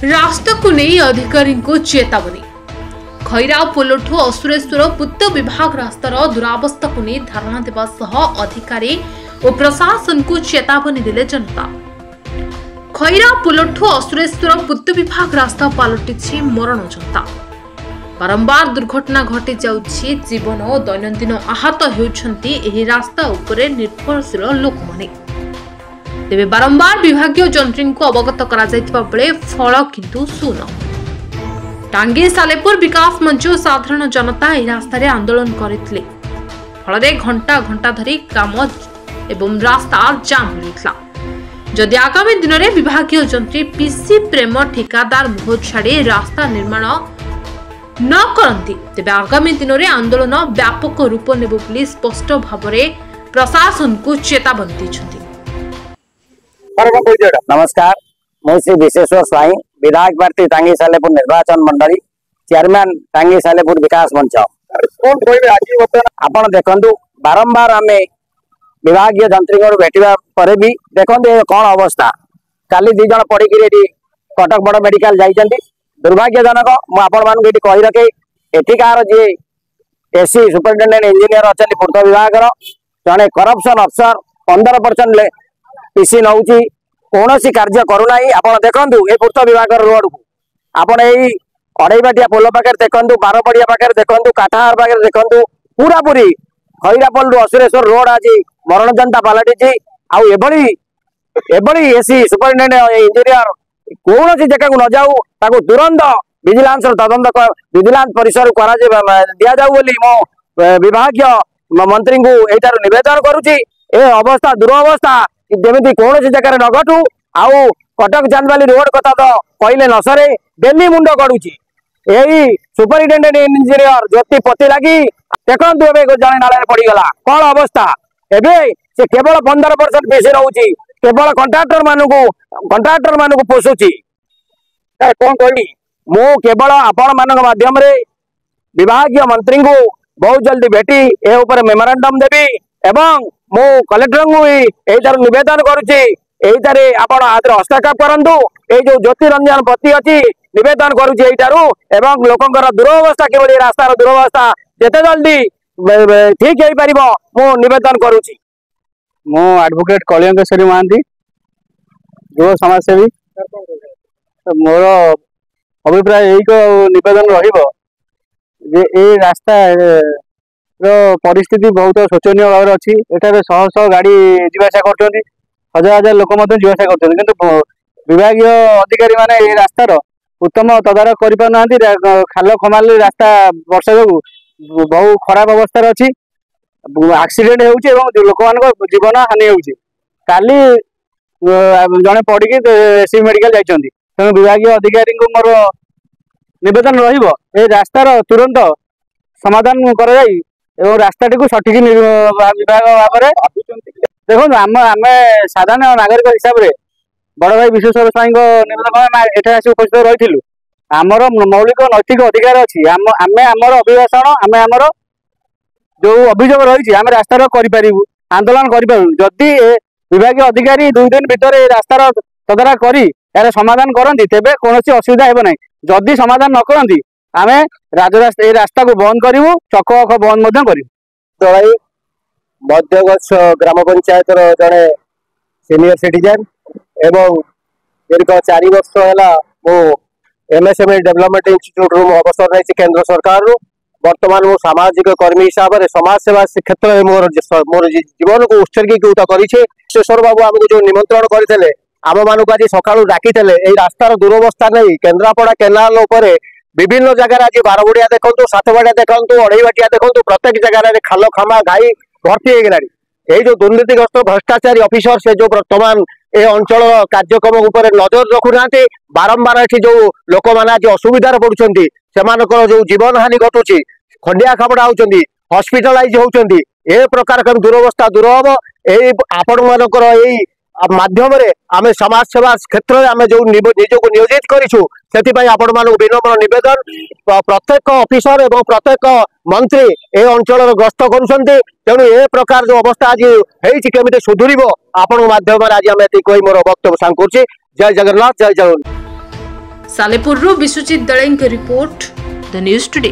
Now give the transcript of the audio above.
रास्ता को नहीं अधिकारी को चेतावनी। खैरा पोलठू असुरेश्वर पूर्त विभाग रास्तार दुरावस्था को नहीं धारणा देवा सह अधिकारी और प्रशासन को चेतावनी देले जनता। खैरा पोलठू असुरेश्वर पूर्त विभाग रास्ता पलटि मरण जनता। बारंबार दुर्घटना घटी जाउछि, जीवन और दैनंदिन आहत होउछंती एही रास्ता उपरे निर्भरशील लोक माने। तेबे बारंबार विभागीय जंत्री को अवगत करा जायतिबा बेले फल किंतु शून्य। टांगी सालेपुर विकास मंच और साधारण जनता एही रास्ता रे आंदोलन करथिले। फलरे घंटा घंटा धरी काम एवं रास्ता जाम होइतला। जदि आगामी दिन में विभागीय जंत्री पीसी प्रेम ठेकादार मुह छाड़ी रास्ता निर्माण न करती तेबे आगामी दिन में आंदोलन व्यापक रूप नेब बोली स्पष्ट भाव में प्रशासन को चेतावनी दैछथि। नमस्कार, मु श्री विश्वेश्वर स्वाई, विधायक प्रार्थी टांगी सालेपुर निर्वाचन मंडली, चेयरमैन टांगी सालेपुर विकास मंच। आपण देखंतु बारंबार आमे विभागीय जंत्री को भेटिबा परे भी देखंतु कौन अवस्था। काली 2 जन पड़ी कटक बड़ मेडिकल जाइछंती। दुर्भाग्यजनक मु आपण मान के कहि रखे एठिकार जे एसी सुपरिटेंडेंट इंजीनियर अछली पूर्त विभाग जड़े करप्शन अफसर 15% पीसी नौची कौन कार्य करूना। आप देखु ये पूर्त विभाग रोड को आपड़ यही अड़ईबाटिया पोल पाखे देखु, बारपड़िया पाखे देखु, काठाहार पाखे देखु, पूरा पूरी खैरापोल असुरेश्वर रोड आज मरण जनता पलटि। आभली एसी सुपरिटेंडेंट इंजीनियर कौन जगह को न जाऊ तुरंत विजिलेंस तदंत विजिलेंस परिसर दि जाऊ बोली मो विभागीय मंत्री को यहींटार निवेदन करुच्ची। ए अवस्था दुरवस्था जमी कौन जगह न घटू। आउ कटक चांदबाली रोड कथा तो कहले न सरे, डेली मुंड गड़ुची। यही सुपरिटेंडेंट इंजीनियर ज्योति पति लगी देखु जड़े नाल पड़गला कौन अवस्था। एवं से केवल 15% बेसी रोचे, केवल कंट्राक्टर मान पोषुची। कौन कहली मु केवल आपण मान माध्यम विभागीय मंत्री को बहुत जल्दी भेटी ए ऊपर मेमोरेंडम देवी एवं मु कलेक्टर को यहींटार निवेदन करुच्ची। यहींटार आपण आदर हस्तक्षेप करंतु। ए जो ज्योति रंजन पति अच्छी निवेदन करुच्ची यहींटारू एवं लोकंकर दुरवस्था किभली रास्तार दुरवस्था जेते जल्दी ठीक हो पार मु निवेदन करुच्ची। मु एडवोकेट कलिंगेश्वरी महांती, युव समाजसेवी। मोर अभिप्राय यही निवेदन रही रास्ता परिस्थिति बहुत शोचनीय भाव अच्छी। एठार शह शह गाड़ी जीवासा कर, हजार हजार लोक जीवासा कर, विभागीय अधिकारी माने रास्तार उत्तम तदारख कर खाल खमाल रास्ता वर्षा जो बहु खराब अवस्था अच्छी। एक्सीडेंट हो लोक मान जीवन हानि होची। काली जड़े पड़ी एसी मेडिकल जाइछंती। तेणु विभागीय अधिकारी को मोर निवेदन रही रास्तार तुरंत समाधान कर रास्ता टी सठिक विभाग भाव देखो। आम साधारण नागरिक हिसाब से बड़ भाई विश्वेश्वर स्वाई निवेदन एठे आसी उपस्थित रही। आमर मौलिक नैतिक अधिकार अच्छी। आमर अभिभाषण आमर जो अभियोग रही आम रास्तार करूँ आंदोलन करूँ। जदि विभागीय अधिकारी 2 दिन भितर रास्तार तदारख कर यार समाधान करती तेरे कौन असुविधा हे ना। जदि समाधान न करती आम राजरास्ता ये रास्ता को बंद करूँ, चक अख बंद करूँ। मध्यगछ ग्राम पंचायत जड़े सीनियर सिटीजन एवं दीर्घ 4 वर्ष है मो एमएसएमई डेवलपमेंट इंस्टीट्यूट रू अवसर रही केंद्र सरकार। वर्तमान मो सामाजिक कर्मी हिसाब से समाज सेवा क्षेत्र में मोर जीवन को उत्सर्गीकृत करेश्वर बाबू आमको जो निमंत्रण करते आम मान आज सका डाकी रास्तार दुरवस्था नहीं केन्द्रापड़ा केनाल विभिन्न जगह आज बारबड़िया देखु, सातबाड़िया देखु, अड़ईबाटिया देखु, प्रत्येक जगह खाल खामा घाई भर्ती होगा। यही जो दुर्नीतिग्रस्त भ्रष्टाचारी ऑफिसर से जो वर्तमान ए अंचल कार्यक्रम उपर नजर रखुना बारंबार ये जो लोक मैंने आज असुविधार पड़ुंट से जो जीवन हानि घटुची, खंडिया खाबड़ा होती, हॉस्पिटलाइज होती, ए प्रकार दुरवस्था दूर हम यही आपण मानकर यही माध्यम आम समाज सेवा क्षेत्र में आम जो निजक नियोजित करूँ से आपण मान विनम्र निवेदन प्रत्येक ऑफिसर एवं प्रत्येक मंत्री ए अंचल ग्रस्त करुँच। तेणु ए प्रकार जो अवस्था आज होमी सुधुर आपण माध्यम आज आम ये मोर वक्तव्य सांग कर। जय जगन्नाथ, जय जगन्नाथ। सालेपुर विश्वजित दले रिपोर्ट द न्यूज टुडे।